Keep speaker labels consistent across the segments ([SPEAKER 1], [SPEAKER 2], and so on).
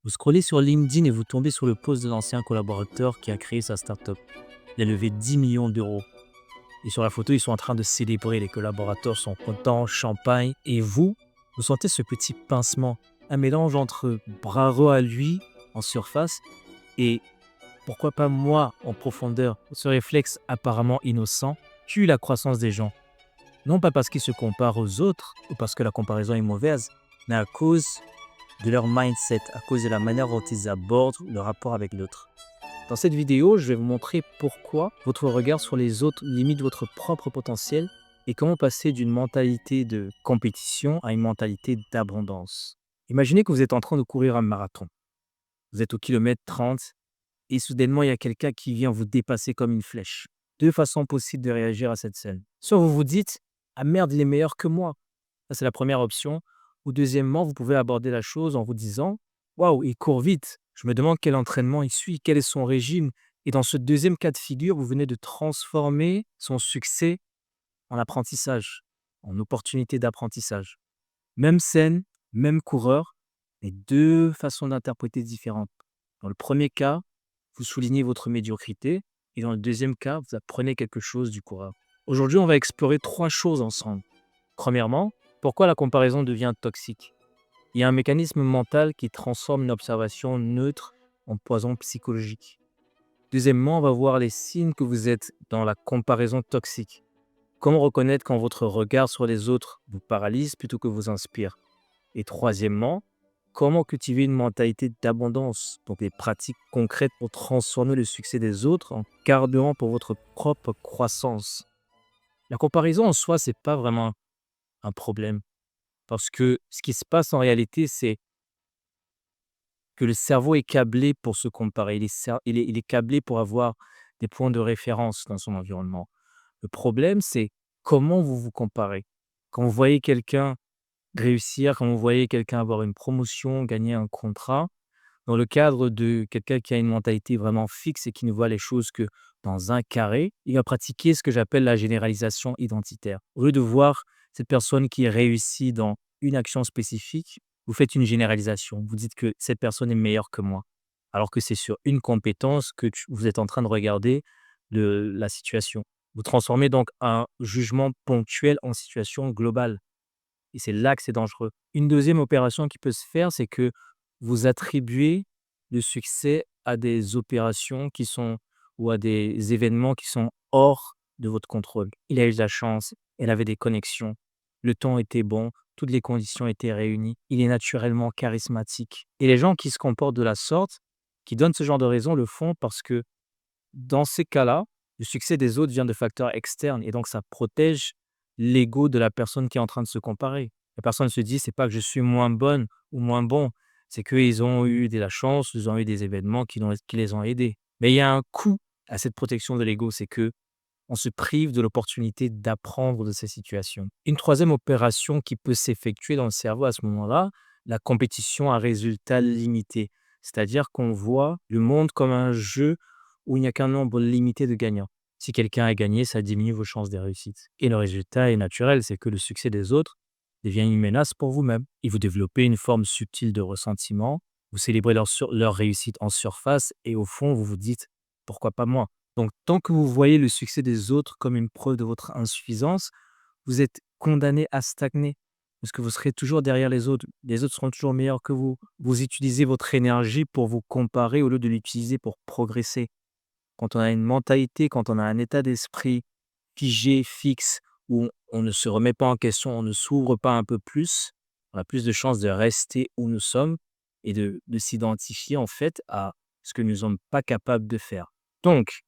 [SPEAKER 1] Vous scrollez sur LinkedIn et vous tombez sur le post de l'ancien collaborateur qui a créé sa startup. Il a levé 10 millions d'euros. Et sur la photo, ils sont en train de célébrer. Les collaborateurs sont contents, champagne. Et vous sentez ce petit pincement. Un mélange entre bravo à lui en surface et pourquoi pas moi en profondeur. Ce réflexe apparemment innocent tue la croissance des gens. Non pas parce qu'ils se comparent aux autres ou parce que la comparaison est mauvaise, mais à cause de leur mindset, à cause de la manière dont ils abordent le rapport avec l'autre. Dans cette vidéo, je vais vous montrer pourquoi votre regard sur les autres limite votre propre potentiel et comment passer d'une mentalité de compétition à une mentalité d'abondance. Imaginez que vous êtes en train de courir un marathon. Vous êtes au kilomètre 30 et soudainement, il y a quelqu'un qui vient vous dépasser comme une flèche. Deux façons possibles de réagir à cette scène. Soit vous vous dites: ah merde, il est meilleur que moi. Ça, c'est la première option. Ou deuxièmement, vous pouvez aborder la chose en vous disant: waouh, il court vite. Je me demande quel entraînement il suit, quel est son régime. Et dans ce deuxième cas de figure, vous venez de transformer son succès en apprentissage, en opportunité d'apprentissage. Même scène, même coureur, mais deux façons d'interpréter différentes. Dans le premier cas, vous soulignez votre médiocrité et dans le deuxième cas, vous apprenez quelque chose du coureur. Aujourd'hui, on va explorer trois choses ensemble. Premièrement, pourquoi la comparaison devient toxique? Il y a un mécanisme mental qui transforme une observation neutre en poison psychologique. Deuxièmement, on va voir les signes que vous êtes dans la comparaison toxique. Comment reconnaître quand votre regard sur les autres vous paralyse plutôt que vous inspire? Et troisièmement, comment cultiver une mentalité d'abondance, donc des pratiques concrètes pour transformer le succès des autres en carburant pour votre propre croissance. La comparaison en soi, c'est pas vraiment un problème. Parce que ce qui se passe en réalité, c'est que le cerveau est câblé pour se comparer. Il est câblé pour avoir des points de référence dans son environnement. Le problème, c'est comment vous vous comparez. Quand vous voyez quelqu'un réussir, quand vous voyez quelqu'un avoir une promotion, gagner un contrat, dans le cadre de quelqu'un qui a une mentalité vraiment fixe et qui ne voit les choses que dans un carré, il va pratiquer ce que j'appelle la généralisation identitaire. Au lieu de voir cette personne qui réussit dans une action spécifique, vous faites une généralisation. Vous dites que cette personne est meilleure que moi, alors que c'est sur une compétence que vous êtes en train de regarder la situation. Vous transformez donc un jugement ponctuel en situation globale. Et c'est là que c'est dangereux. Une deuxième opération qui peut se faire, c'est que vous attribuez le succès à des opérations qui sont ou à des événements qui sont hors de votre contrôle. Il a eu de la chance, elle avait des connexions, le temps était bon, toutes les conditions étaient réunies, il est naturellement charismatique. Et les gens qui se comportent de la sorte, qui donnent ce genre de raison, le font parce que dans ces cas-là, le succès des autres vient de facteurs externes et donc ça protège l'ego de la personne qui est en train de se comparer. La personne se dit: «C'est pas que je suis moins bonne ou moins bon, c'est qu'ils ont eu de la chance, ils ont eu des événements qui les ont aidés». Mais il y a un coût à cette protection de l'ego, c'est que on se prive de l'opportunité d'apprendre de ces situations. Une troisième opération qui peut s'effectuer dans le cerveau à ce moment-là, la compétition à résultat limité. C'est-à-dire qu'on voit le monde comme un jeu où il n'y a qu'un nombre limité de gagnants. Si quelqu'un a gagné, ça diminue vos chances de réussite. Et le résultat est naturel, c'est que le succès des autres devient une menace pour vous-même. Et vous développez une forme subtile de ressentiment, vous célébrez leur réussite en surface et au fond, vous vous dites: «Pourquoi pas moi?» Donc, tant que vous voyez le succès des autres comme une preuve de votre insuffisance, vous êtes condamné à stagner. Parce que vous serez toujours derrière les autres. Les autres seront toujours meilleurs que vous. Vous utilisez votre énergie pour vous comparer au lieu de l'utiliser pour progresser. Quand on a une mentalité, quand on a un état d'esprit figé, fixe, où on ne se remet pas en question, on ne s'ouvre pas un peu plus, on a plus de chances de rester où nous sommes et de s'identifier en fait à ce que nous ne sommes pas capables de faire. Donc,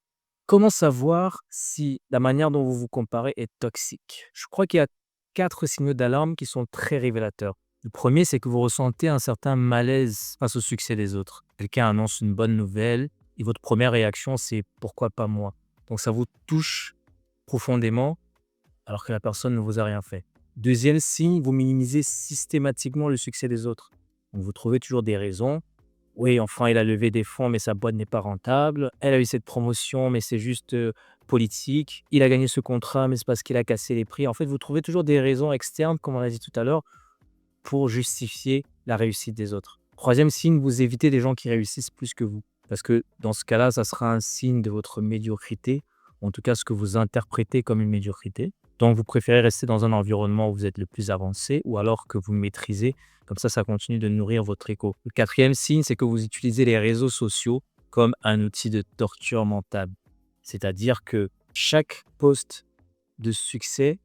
[SPEAKER 1] comment savoir si la manière dont vous vous comparez est toxique? Je crois qu'il y a 4 signaux d'alarme qui sont très révélateurs. Le premier, c'est que vous ressentez un certain malaise face au succès des autres. Quelqu'un annonce une bonne nouvelle et votre première réaction, c'est: «Pourquoi pas moi?» Donc ça vous touche profondément alors que la personne ne vous a rien fait. Deuxième signe, vous minimisez systématiquement le succès des autres. Donc vous trouvez toujours des raisons. Oui, enfin, il a levé des fonds, mais sa boîte n'est pas rentable. Elle a eu cette promotion, mais c'est juste politique. Il a gagné ce contrat, mais c'est parce qu'il a cassé les prix. En fait, vous trouvez toujours des raisons externes, comme on a dit tout à l'heure, pour justifier la réussite des autres. Troisième signe, vous évitez les gens qui réussissent plus que vous. Parce que dans ce cas-là, ça sera un signe de votre médiocrité, en tout cas ce que vous interprétez comme une médiocrité. Donc vous préférez rester dans un environnement où vous êtes le plus avancé ou alors que vous maîtrisez. Comme ça continue de nourrir votre ego. Le quatrième signe, c'est que vous utilisez les réseaux sociaux comme un outil de torture mentale. C'est-à-dire que chaque post de succès,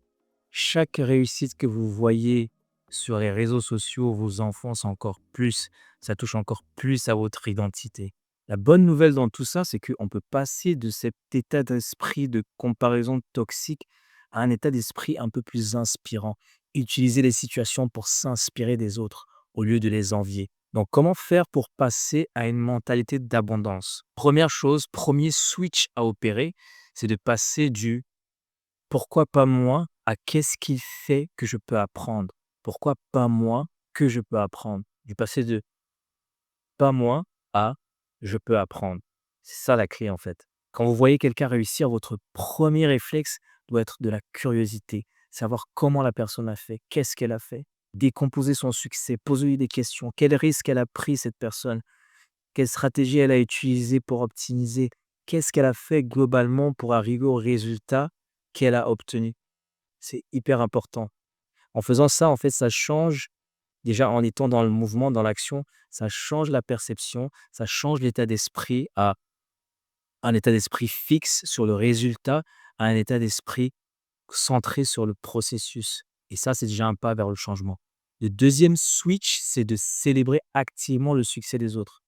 [SPEAKER 1] chaque réussite que vous voyez sur les réseaux sociaux vous enfonce encore plus, ça touche encore plus à votre identité. La bonne nouvelle dans tout ça, c'est qu'on peut passer de cet état d'esprit de comparaison toxique à un état d'esprit un peu plus inspirant. Utiliser les situations pour s'inspirer des autres au lieu de les envier. Donc, comment faire pour passer à une mentalité d'abondance? Première chose, premier switch à opérer, c'est de passer du pourquoi pas moi à qu'est-ce qui fait que je peux apprendre? Pourquoi pas moi que je peux apprendre? Du passé de pas moi à je peux apprendre. C'est ça la clé en fait. Quand vous voyez quelqu'un réussir, votre premier réflexe doit être de la curiosité. Savoir comment la personne a fait, qu'est-ce qu'elle a fait, décomposer son succès, poser des questions. Quel risque elle a pris cette personne? Quelle stratégie elle a utilisée pour optimiser? Qu'est-ce qu'elle a fait globalement pour arriver au résultat qu'elle a obtenu? C'est hyper important. En faisant ça, en fait, ça change déjà en étant dans le mouvement, dans l'action, ça change la perception, ça change l'état d'esprit à un état d'esprit fixe sur le résultat, à un état d'esprit centré sur le processus. Et ça, c'est déjà un pas vers le changement. Le deuxième switch, c'est de célébrer activement le succès des autres.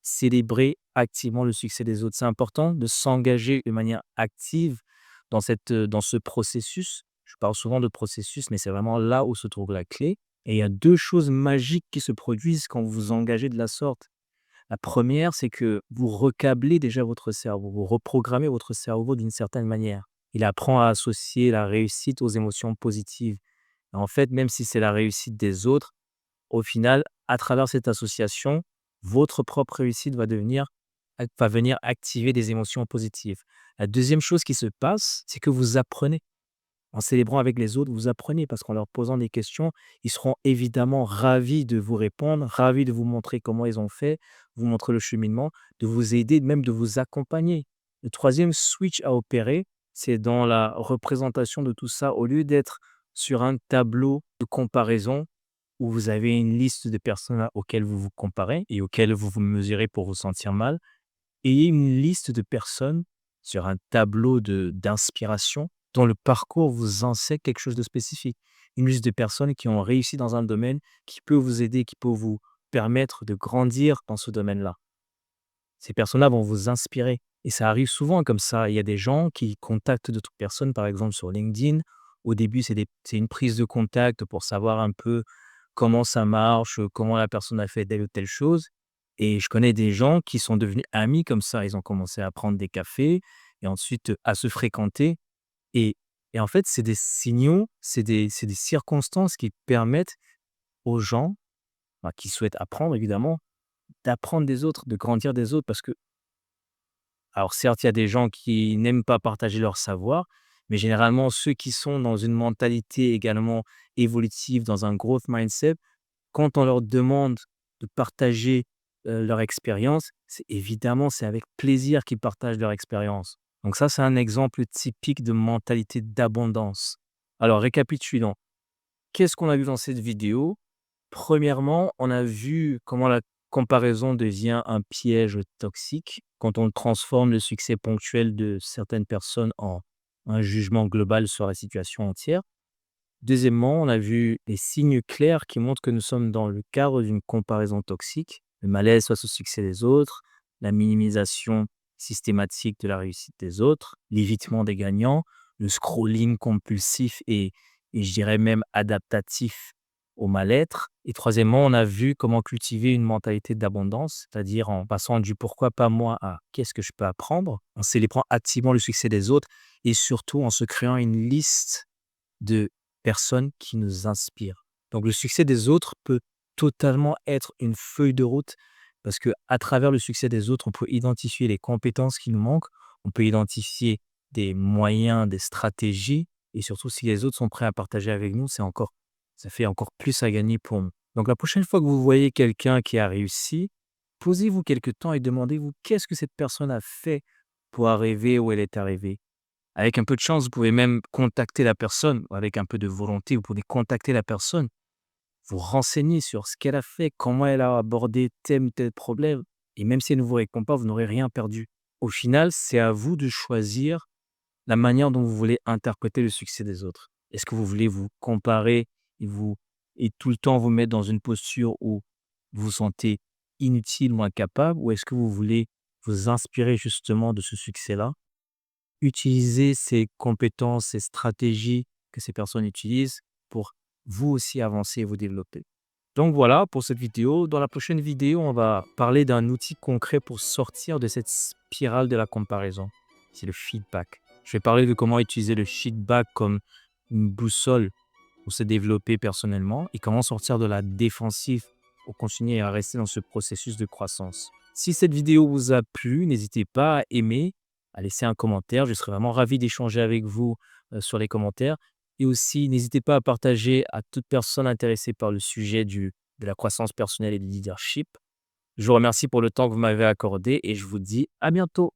[SPEAKER 1] Célébrer activement le succès des autres. C'est important de s'engager de manière active dans ce processus. Je parle souvent de processus, mais c'est vraiment là où se trouve la clé. Et il y a deux choses magiques qui se produisent quand vous vous engagez de la sorte. La première, c'est que vous recablez déjà votre cerveau, vous reprogrammez votre cerveau d'une certaine manière. Il apprend à associer la réussite aux émotions positives. Et en fait, même si c'est la réussite des autres, au final, à travers cette association, votre propre réussite va venir activer des émotions positives. La deuxième chose qui se passe, c'est que vous apprenez. En célébrant avec les autres, vous apprenez parce qu'en leur posant des questions, ils seront évidemment ravis de vous répondre, ravis de vous montrer comment ils ont fait, vous montrer le cheminement, de vous aider, même de vous accompagner. Le troisième switch à opérer, c'est dans la représentation de tout ça. Au lieu d'être sur un tableau de comparaison où vous avez une liste de personnes auxquelles vous vous comparez et auxquelles vous vous mesurez pour vous sentir mal, ayez une liste de personnes sur un tableau d'inspiration dont le parcours vous enseigne quelque chose de spécifique. Une liste de personnes qui ont réussi dans un domaine qui peut vous aider, qui peut vous permettre de grandir dans ce domaine-là. Ces personnes-là vont vous inspirer et ça arrive souvent comme ça. Il y a des gens qui contactent d'autres personnes, par exemple sur LinkedIn. Au début, c'est une prise de contact pour savoir un peu comment ça marche, comment la personne a fait telle ou telle chose. Et je connais des gens qui sont devenus amis comme ça. Ils ont commencé à prendre des cafés et ensuite à se fréquenter. Et, et en fait, c'est des signaux, c'est des circonstances qui permettent aux gens, bah, qui souhaitent apprendre évidemment, d'apprendre des autres, de grandir des autres. Parce que, alors certes, il y a des gens qui n'aiment pas partager leur savoir, mais généralement, ceux qui sont dans une mentalité également évolutive, dans un growth mindset, quand on leur demande de partager, leur expérience, c'est avec plaisir qu'ils partagent leur expérience. Donc ça, c'est un exemple typique de mentalité d'abondance. Alors récapitulons. Qu'est-ce qu'on a vu dans cette vidéo? Premièrement, on a vu comment la comparaison devient un piège toxique quand on transforme le succès ponctuel de certaines personnes en un jugement global sur la situation entière. Deuxièmement, on a vu les signes clairs qui montrent que nous sommes dans le cadre d'une comparaison toxique, le malaise face au succès des autres, la minimisation systématique de la réussite des autres, l'évitement des gagnants, le scrolling compulsif et je dirais même adaptatif au mal-être. Et troisièmement, on a vu comment cultiver une mentalité d'abondance, c'est-à-dire en passant du pourquoi pas moi à qu'est-ce que je peux apprendre, en célébrant activement le succès des autres et surtout en se créant une liste de personnes qui nous inspirent. Donc le succès des autres peut totalement être une feuille de route parce que à travers le succès des autres, on peut identifier les compétences qui nous manquent, on peut identifier des moyens, des stratégies et surtout si les autres sont prêts à partager avec nous, ça fait encore plus à gagner pour nous. Donc la prochaine fois que vous voyez quelqu'un qui a réussi, posez-vous quelque temps et demandez-vous qu'est-ce que cette personne a fait pour arriver où elle est arrivée. Avec un peu de chance, vous pouvez même contacter la personne. Avec un peu de volonté, vous pouvez contacter la personne, vous renseigner sur ce qu'elle a fait, comment elle a abordé tel ou tel problème. Et même si elle ne vous répond pas, vous n'aurez rien perdu. Au final, c'est à vous de choisir la manière dont vous voulez interpréter le succès des autres. Est-ce que vous voulez vous comparer et vous et tout le temps vous mettre dans une posture où vous vous sentez inutile ou incapable, ou est-ce que vous voulez vous inspirer justement de ce succès-là, utiliser ces compétences, ces stratégies que ces personnes utilisent pour vous aussi avancer et vous développer? Donc voilà pour cette vidéo. Dans la prochaine vidéo, on va parler d'un outil concret pour sortir de cette spirale de la comparaison. C'est le feedback. Je vais parler de comment utiliser le feedback comme une boussole pour se développer personnellement et comment sortir de la défensive pour continuer à rester dans ce processus de croissance. Si cette vidéo vous a plu, n'hésitez pas à aimer, à laisser un commentaire. Je serai vraiment ravi d'échanger avec vous sur les commentaires. Et aussi, n'hésitez pas à partager à toute personne intéressée par le sujet de la croissance personnelle et du leadership. Je vous remercie pour le temps que vous m'avez accordé et je vous dis à bientôt.